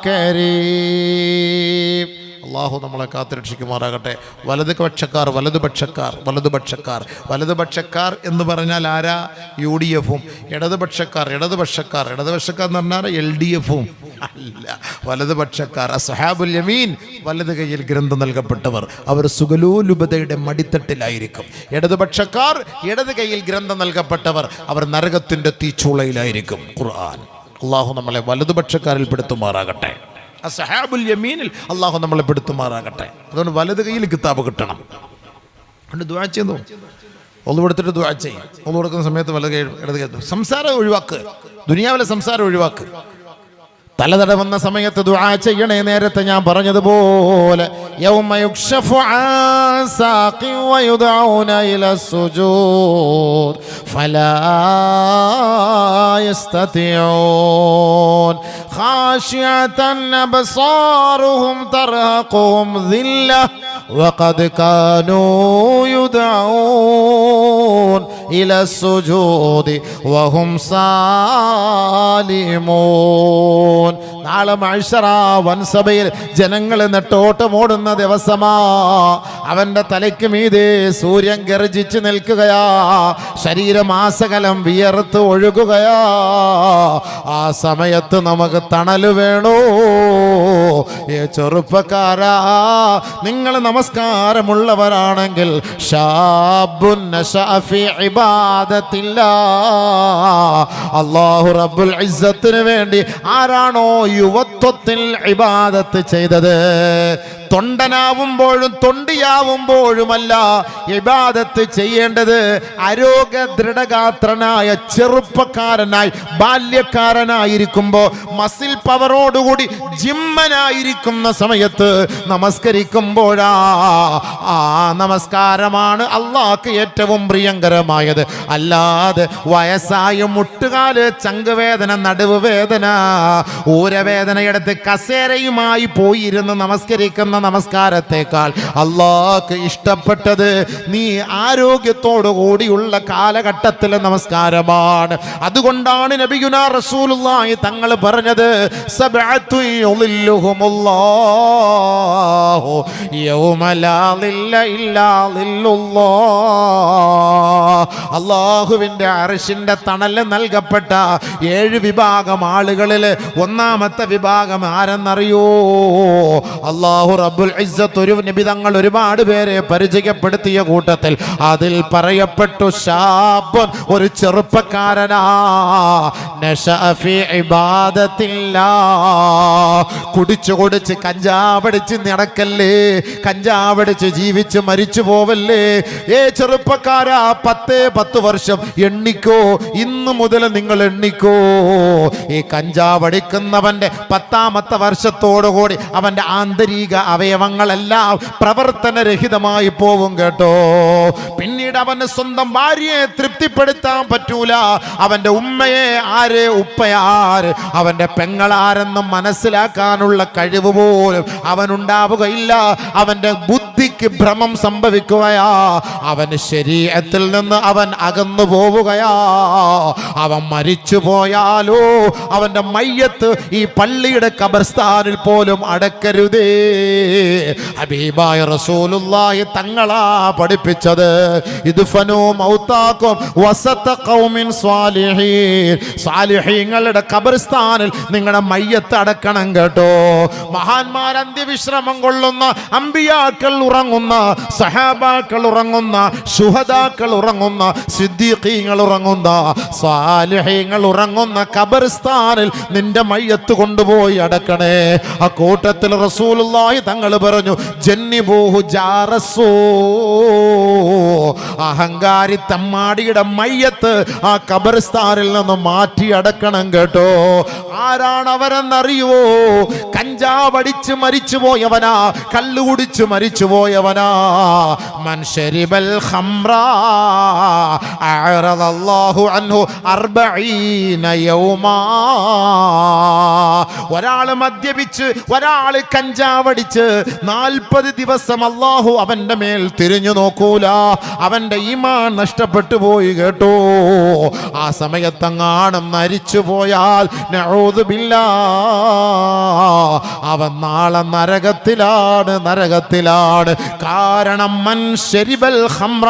كريم. അള്ളാഹു നമ്മളെ കാത്തുരക്ഷിക്കുമാറാകട്ടെ. വലതുപക്ഷക്കാർ വലതുപക്ഷക്കാർ വലതുപക്ഷക്കാർ വലതുപക്ഷക്കാർ എന്ന് പറഞ്ഞാൽ ആരാ? UDF-ഉം. ഇടതുപക്ഷക്കാർ ഇടതുപക്ഷക്കാർ ഇടതുപക്ഷക്കാർ എന്ന് പറഞ്ഞാൽ LDF-ഉം അല്ല, വലതുപക്ഷക്കാർ. അസ്ഹാബുൽ യമീൻ, വലത് കയ്യിൽ ഗ്രന്ഥം നൽകപ്പെട്ടവർ, അവർ സുഗലോലുപതയുടെ മടിത്തട്ടിലായിരിക്കും. ഇടതുപക്ഷക്കാർ, ഇടത് കയ്യിൽ ഗ്രന്ഥം നൽകപ്പെട്ടവർ, അവർ നരകത്തിൻ്റെ തീച്ചൂളയിലായിരിക്കും. അള്ളാഹു നമ്മളെ വലതുപക്ഷക്കാരിൽ പെടുത്തുമാറാകട്ടെ. അസ്ഹാബുൽ യമീനിൽ അള്ളാഹു നമ്മളെ പെടുത്തുമാറാകട്ടെ. അതുകൊണ്ട് വലത് കയ്യിൽ കിതാബ് കിട്ടണം. അതുകൊണ്ട് ദുആ ചെയ്യുന്നു, ഒളു കൊടുത്തിട്ട് ദുആ ചെയ്യും. ഒളു കൊടുക്കുന്ന സമയത്ത് വലത് കൈ ഇടത് കൈ. സംസാരം ഒഴിവാക്ക്, ദുനിയാവിലെ സംസാരം ഒഴിവാക്ക്. തലതടവുന്ന സമയത്ത് ദുആ ചെയ്യണേ. നേരത്തെ ഞാൻ പറഞ്ഞതുപോലെ യൗമ യുക്ശഫു അൻ സാഖിൻ വയുദഊന ഇല സുജൂദ് ഫലാ യസ്തതിഊൻ ഖാശിഅതൻ അബ്സാറുഹും തർഹഖുഹും ദില്ല വഖദ് കാനൂ യുദഊൻ ഇല സുജൂദി വഹും സാലിമൂൻ. നാളെ മഹ്ശറ വൻസഭയിൽ ജനങ്ങൾ നെട്ടോട്ടമോടുന്ന ദിവസമാ. അവന്റെ തലയ്ക്ക് മീതെ സൂര്യൻ ഗർജിച്ച് നിൽക്കുകയാ, ശരീരമാസകലം വിയർത്ത് ഒഴുകുകയാ. ആ സമയത്ത് നമുക്ക് തണല് വേണോ? ചെറുപ്പക്കാരാ, നിങ്ങൾ നമസ്കാരമുള്ളവരാണെങ്കിൽ ശാബുൻ നശഅ ഫീ ഇബാദത്തില്ലാഹ്, അല്ലാഹു റബ്ബുൽ ഇസ്സത്തിന് വേണ്ടി ആരാണോ യുവത്വത്തിൽ ഇബാദത്ത് ചെയ്തത്, തൊണ്ടനാവുമ്പോഴും തൊണ്ടിയാവുമ്പോഴുമല്ല ഇബാദത്ത് ചെയ്യേണ്ടത്. ആരോഗ്യ ദൃഢഗാത്രനായ ചെറുപ്പക്കാരനായി ബാല്യക്കാരനായിരിക്കുമ്പോൾ മസിൽ പവറോടുകൂടി ജിമ്മനായിരിക്കുന്ന സമയത്ത് നമസ്കരിക്കുമ്പോഴാ. ആ നമസ്കാരമാണ് അള്ളാഹ്ക്ക് ഏറ്റവും പ്രിയങ്കരമായത്. അല്ലാതെ വയസ്സായ മുട്ടുകാല്, ചങ്കുവേദന, നടുവ് വേദന, ഊരവേദനയെടുത്ത് കസേരയുമായി പോയിരുന്ന് നമസ്കരിക്കുന്ന നമസ്കാരത്തെക്കാൾ അല്ലാഹ്ക്ക് ഇഷ്ടപ്പെട്ടത് നീ ആരോഗ്യത്തോടു കൂടിയുള്ള കാലഘട്ടത്തിലെ നമസ്കാരമാണ്. അതുകൊണ്ടാണ് നബിയുനാ റസൂലുള്ളാഹി തങ്ങൾ പറഞ്ഞത് സബഅത്തു യുളില്ലുഹുമുല്ലാഹു യൗമ ലാ ളില്ല ഇല്ലാ ളില്ലുല്ലാഹ്. അല്ലാഹുവിൻ്റെ അർശിൻ്റെ തണൽ നൽകപ്പെട്ട 7 വിഭാഗം ആളുകളിൽ ഒന്നാമത്തെ വിഭാഗം ആരെന്നറിയോ? അല്ലാഹു റബ്ബുൽ ഇസ്സത്ത് ഒരു നബി തങ്ങൾ ഒരുപാട് പേരെ പരിചയപ്പെടുത്തിയ കൂട്ടത്തിൽ അതിൽ പറയപ്പെട്ടു ശാബൻ, ഒരു ചെറുപ്പക്കാരനാ, നശഅ ഫീ ഇബാദത്തില്ലാഹ്. കുടിച്ച് കഞ്ചാവടിച്ച് നടക്കല്ലേ, കഞ്ചാവടിച്ച് ജീവിച്ച് മരിച്ചു പോവല്ലേ. ചെറുപ്പക്കാരാ, 10 വർഷം എണ്ണിക്കോ, ഇന്നു മുതൽ നിങ്ങൾ എണ്ണിക്കോ. ഈ കഞ്ചാവടിക്കുന്നവന്റെ 10ാമത്തെ വർഷത്തോടുകൂടി അവന്റെ ആന്തരിക അവയവങ്ങളെല്ലാം പ്രവർത്തനരഹിതമായി പോവും കേട്ടോ. പിന്നീട് അവന് സ്വന്തം ഭാര്യയെ തൃപ്തിപ്പെടുത്താൻ പറ്റൂല. അവന്റെ ഉമ്മയെ ആര്, ഉപ്പയാര്, അവന്റെ പെങ്ങളാരെന്നും മനസ്സിലാക്കാനുള്ള കഴിവ് പോലും അവനുണ്ടാവുകയില്ല. അവന്റെ ബുദ്ധിക്ക് ഭ്രമം സംഭവിക്കുകയാ. അവന് ശരീഅത്തിൽ നിന്ന് അവൻ അകന്നു പോവുകയാ. അവൻ മരിച്ചു പോയാലോ അവന്റെ മയ്യത്ത് ഈ പള്ളിയുടെ ഖബർസ്ഥാനിൽ പോലും അടക്കരുതേ. ഹബീബായ റസൂലുള്ളാഹി തങ്ങളാ പഠിപ്പിച്ചത്. ഇദ്ഫനൂ മൗതാക്കും വസത ഖൗമിൻ സ്വാലിഹീൻ. സ്വാലിഹീങ്ങളുടെ ഖബർസ്ഥാനിൽ നിങ്ങളുടെ മയ്യത്ത് അടക്കണം കേട്ടോ. മഹാന്മാർ അന്ത്യവിശ്രമം കൊള്ളുന്ന, അമ്പിയാക്കൾ ഉറങ്ങുന്ന, സഹാബാക്കൾ ഉറങ്ങുന്ന, ശുഹദാക്കൾ ഉറങ്ങുന്ന, സിദ്ദീഖീങ്ങൾ ഉറങ്ങുന്ന, സ്വാലിഹീങ്ങൾ ഉറങ്ങുന്ന ഖബർസ്ഥാനിൽ നിന്റെ മയ്യത്ത് കൊണ്ടുപോയി അടക്കണേ. ആ കൂട്ടത്തിൽ റസൂലുള്ളാഹി തങ്ങൾ പറഞ്ഞു ജന്നിബൂഹു ജാറസൂ. അഹങ്കാരി തമ്മാടിയുടെ മയ്യത്ത് ആ ഖബർസ്ഥാനിൽ നിന്ന് മാറ്റി അടക്കണം കേട്ടോ. ആരാണ് അവരെന്നറിയുവോ? കഞ്ചാവടിച്ച് മരിച്ചു പോയവനാ, കള്ളു കുടിച്ച് മരിച്ചു പോയവനാ. മൻ ശരിബൽ ഖംറ അഅറദല്ലാഹു അൻഹു 40 യൗമാ. ഒരാൾ മദ്യപിച്ച്, ഒരാൾ കഞ്ചാവടിച്ച് 40 ദിവസം അല്ലാഹു അവന്റെ മേൽ തിരിഞ്ഞു നോക്കൂല. അവന്റെ ഈമാൻ നഷ്ടപ്പെട്ടു പോയി കേട്ടോ. ആ സമയത്തെങ്ങാനും മരിച്ചു പോയാൽ നഊദു ബില്ലാഹ്, അവൻ നാളെ നരകത്തിലാണ്. കാരണം മൻ ശരിബൽ ഖംറ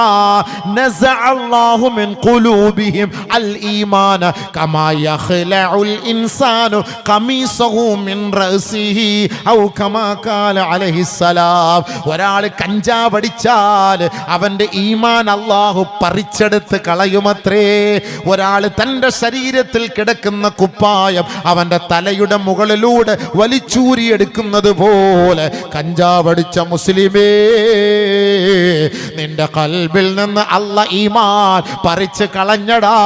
നസഅ അല്ലാഹു മിൻ ഖുലൂബിഹിം അൽ ഈമാന കമാ യഖ്ലഉൽ ഇൻസാനു ഖമീസഹു മിൻ റഅസിഹി ഔ കമാ ഖാല അലൈഹിസ്സലാം. ഒരാൾ കഞ്ചാവ് അടിച്ചാൽ അവന്റെ ഈമാൻ അല്ലാഹു പറിച്ചെടുത്ത് കളയുമത്രേ. ഒരാൾ തന്റെ ശരീരത്തിൽ കിടക്കുന്ന കുപ്പായം അവന്റെ തലയുടെ മുകളിലൂടെ വലിച്ചൂരിയെടുക്കുന്നത് പോലെ കഞ്ചാവടിച്ച മുസ്ലിമേ, നിന്റെ ഖൽബിൽ നിന്ന് അല്ലാഹ് ഈമാൻ പറിച്ച് കളഞ്ഞടാ.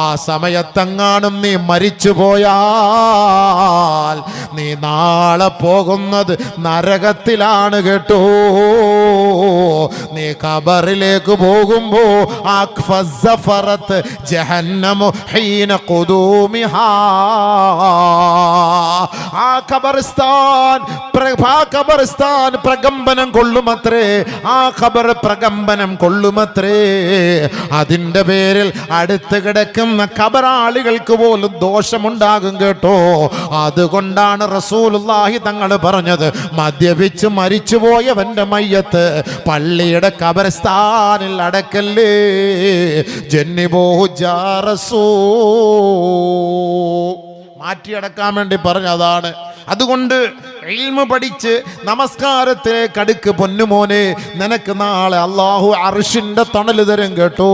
ആ സമയത്തെങ്ങാനും നീ മരിച്ചു പോയാൽ നീ നാളെ പോകുന്നത് നരകത്തിലാണ് കേട്ടോ. നീ ഖബറിലേക്ക് പോകുമ്പോ ജഹന്നമു ഹീന ഖുദൂമിഹാ, ആ ഖബർസ്ഥാൻ പ്രകമ്പനം കൊള്ളുമത്രേ. ആ ഖബർ പ്രകമ്പനം കൊള്ളുമത്രേ. അതിന്റെ പേരിൽ അടുത്ത് കിടക്കുന്ന ഖബറാളികൾക്ക് പോലും ദോഷമുണ്ടാകും കേട്ടോ. അതുകൊണ്ടാണ് റസൂലുള്ളാഹി തങ്ങൾ പറഞ്ഞത്, മദ്യപിച്ച് മരിച്ചുപോയവന്റെ മയ്യത്ത് പള്ളിയുടെ ഖബർസ്ഥാനിൽ അടക്കല്ലേ. ജന്നിബോഹു ജാറസൂ, മാറ്റിയടക്കാൻ വേണ്ടി പറഞ്ഞതാണ്. അതുകൊണ്ട് ഇൽമു പഠിച്ച് നമസ്കാരത്തിലേക്ക് അടുക്ക് പൊന്നുമോനെ. നിനക്ക് നാളെ അല്ലാഹു അർശിന്റെ തണൽ തരും കേട്ടോ.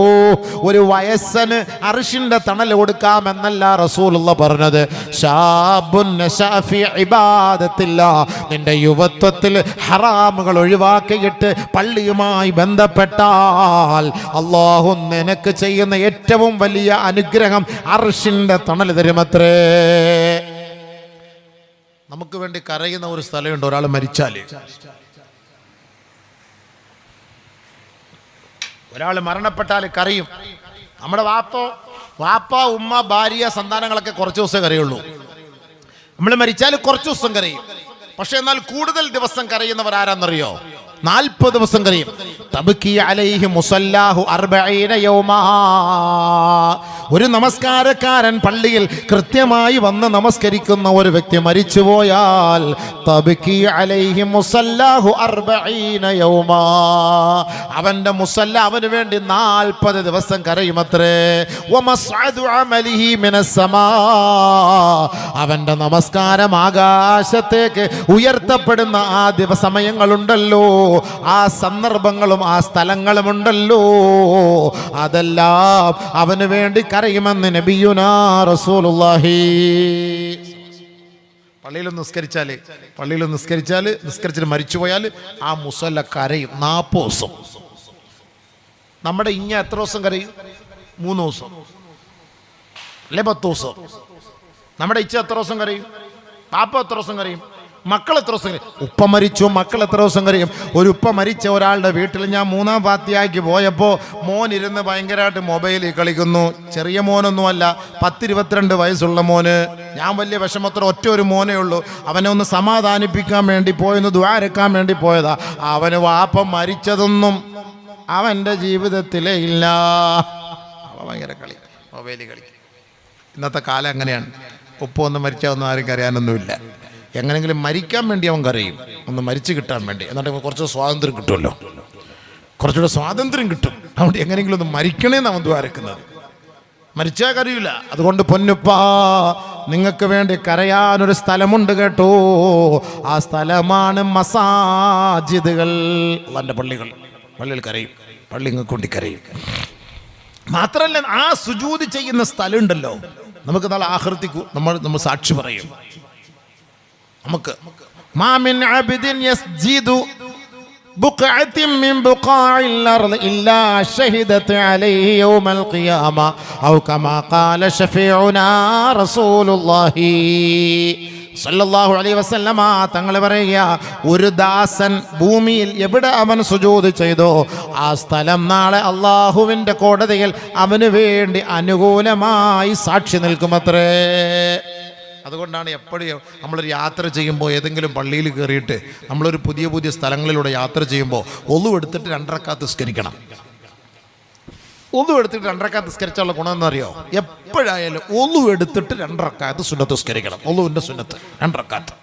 ഒരു വയസ്സന് അർശിന്റെ തണൽ കൊടുക്കാമെന്നല്ല റസൂലുള്ള പറഞ്ഞത്. ശാബുൻ നശഅ ഫീ ഇബാദത്തില്ലാ, നിന്റെ യുവത്വത്തിൽ ഹറാമുകൾ ഒഴിവാക്കിയിട്ട് പള്ളിയുമായി ബന്ധപ്പെട്ടാൽ അല്ലാഹു നിനക്ക് ചെയ്യുന്ന ഏറ്റവും വലിയ അനുഗ്രഹം അർശിന്റെ തണൽ തരുമത്രേ. നമുക്ക് വേണ്ടി കരയുന്ന ഒരു സ്ഥലമുണ്ട്. ഒരാൾ മരിച്ചാൽ, ഒരാൾ മരണപ്പെട്ടാൽ കരയും. നമ്മുടെ വാപ്പ ഉമ്മ ഭാര്യ സന്താനങ്ങളൊക്കെ കുറച്ച് ദിവസം കരയുള്ളൂ. നമ്മൾ മരിച്ചാൽ കുറച്ച് ദിവസം കരയും. പക്ഷെ എന്നാൽ കൂടുതൽ ദിവസം കരയുന്നവർ ആരാന്നറിയോ? 40 ദിവസം കരയും. തബ്കി അലൈഹി മുസല്ലാഹു 40 യൗമാ. ഒരു നമസ്കാരക്കാരൻ പള്ളിയിൽ കൃത്യമായി വന്ന് നമസ്കരിക്കുന്ന ഒരു വ്യക്തി മരിച്ചുപോയാൽ തബ്കി അലൈഹി മുസല്ലാഹു 40 യൗമാ, അവന്റെ മുസല്ല അവന് വേണ്ടി 40 ദിവസം കരയുമത്രേ. വമസ്അദു അമലിഹി മിനസ് സമാ, അവന്റെ നമസ്കാരം ആകാശത്തേക്ക് ഉയർത്തപ്പെടുന്ന ആ സമയങ്ങളുണ്ടല്ലോ, ആ സന്ദർഭങ്ങളും ആ സ്ഥലങ്ങളുമുണ്ടല്ലോ, അതെല്ലാം അവന് വേണ്ടി കരയുമെന്ന് നബിയുനാ റസൂലുള്ളാഹി. പള്ളിയിൽ നിസ്കരിച്ചിട്ട് മരിച്ചുപോയാൽ ആ മുസല്ല കരയും 40 ദിവസം. നമ്മുടെ ഇഞ്ഞ എത്ര ദിവസം കരയും? 3 ദിവസം അല്ലെ 10 ദിവസം. നമ്മുടെ ഇച്ച എത്ര ദിവസം കരയും? പാപ്പ എത്ര ദിവസം കരയും? മക്കൾ എത്ര ദിവസം കരയും? ഉപ്പ മരിച്ചു, മക്കൾ എത്ര ദിവസം കരയും? ഒരു ഉപ്പ മരിച്ച ഒരാളുടെ വീട്ടിൽ ഞാൻ 3-ാം ഫാത്തിഹയ്ക്ക് പോയപ്പോൾ മോൻ ഇരുന്ന് ഭയങ്കരമായിട്ട് മൊബൈലിൽ കളിക്കുന്നു. ചെറിയ മോനൊന്നുമല്ല, 10-22 വയസ്സുള്ള മോന്. ഞാൻ വലിയ വിഷമത്ര ഒറ്റ ഒരു മോനേ ഉള്ളൂ. അവനെ ഒന്ന് സമാധാനിപ്പിക്കാൻ വേണ്ടി പോയെന്ന് ദ്വാരക്കാൻ വേണ്ടി പോയതാ. അവന് വാപ്പ മരിച്ചതൊന്നും അവൻ്റെ ജീവിതത്തിലേ ഇല്ല. അവൻ ഭയങ്കര കളി, മൊബൈലിൽ കളി. ഇന്നത്തെ കാലം അങ്ങനെയാണ്. ഉപ്പ ഒന്ന് മരിച്ചാൽ ഒന്നും ആരും കരയാനൊന്നുമില്ല. എങ്ങനെങ്കിലും മരിക്കാൻ വേണ്ടി അവൻ കരയും, ഒന്ന് മരിച്ചു കിട്ടാൻ വേണ്ടി. എന്നിട്ട് കുറച്ച് സ്വാതന്ത്ര്യം കിട്ടുമല്ലോ, കുറച്ചുകൂടെ സ്വാതന്ത്ര്യം കിട്ടും. അതുകൊണ്ട് എങ്ങനെയെങ്കിലും ഒന്ന് മരിക്കണേന്ന് അവൻ ദ്വാരക്കുന്നത്. മരിച്ചാൽ കരയില്ല. അതുകൊണ്ട് പൊന്നുപ്പാ, നിങ്ങൾക്ക് വേണ്ടി കരയാനൊരു സ്ഥലമുണ്ട് കേട്ടോ. ആ സ്ഥലമാണ് മസാജിദുകൾ, അള്ളാന്റെ പള്ളികൾ. പള്ളിയിൽ കരയും, പള്ളി നിങ്ങൾക്ക് വേണ്ടി കരയും. മാത്രമല്ല, ആ സുജൂദ് ചെയ്യുന്ന സ്ഥലം ഉണ്ടല്ലോ, നമുക്ക് നാളെ ആഖിറത്തിൽ നമ്മൾ സാക്ഷി പറയും. നമുക്ക് മാമിൻ അബ്ദിൻ യസ്ജിദു ബുഖഅത്തിൻ മിൻ ബുഖാഇൽ അർള് ഇല്ലാ ശഹിദത് അലൈഹി യൗമൽ ഖിയാമ ഔ കമാ ഖാല ശഫീഉനാ റസൂലുള്ളാഹി സല്ലല്ലാഹു അലൈഹി വസല്ലമ തങ്ങൾ പറയുക, ഒരു ദാസൻ ഭൂമിയിൽ എവിടെ അവൻ സുജൂദ് ചെയ്തോ ആ സ്ഥലം നാളെ അള്ളാഹുവിൻ്റെ കോടതിയിൽ അവന് വേണ്ടി അനുകൂലമായി സാക്ഷി നിൽക്കുമത്രേ. അതുകൊണ്ടാണ് എപ്പോഴും നമ്മളൊരു യാത്ര ചെയ്യുമ്പോൾ ഏതെങ്കിലും പള്ളിയിൽ കയറിയിട്ട് നമ്മളൊരു പുതിയ പുതിയ സ്ഥലങ്ങളിലൂടെ യാത്ര ചെയ്യുമ്പോൾ ഒളു എടുത്തിട്ട് 2 റക്അത്ത് നിസ്കരിക്കണം. ഒളു എടുത്തിട്ട് 2 റക്അത്ത് നിസ്കരിച്ചുള്ള ഗുണം എന്നറിയോ? എപ്പോഴായാലും ഒളു എടുത്തിട്ട് 2 റക്അത്ത് സുന്നത്ത് നിസ്കരിക്കണം. ഒളുവിൻ്റെ സുന്നത്ത് 2 റക്അത്ത്.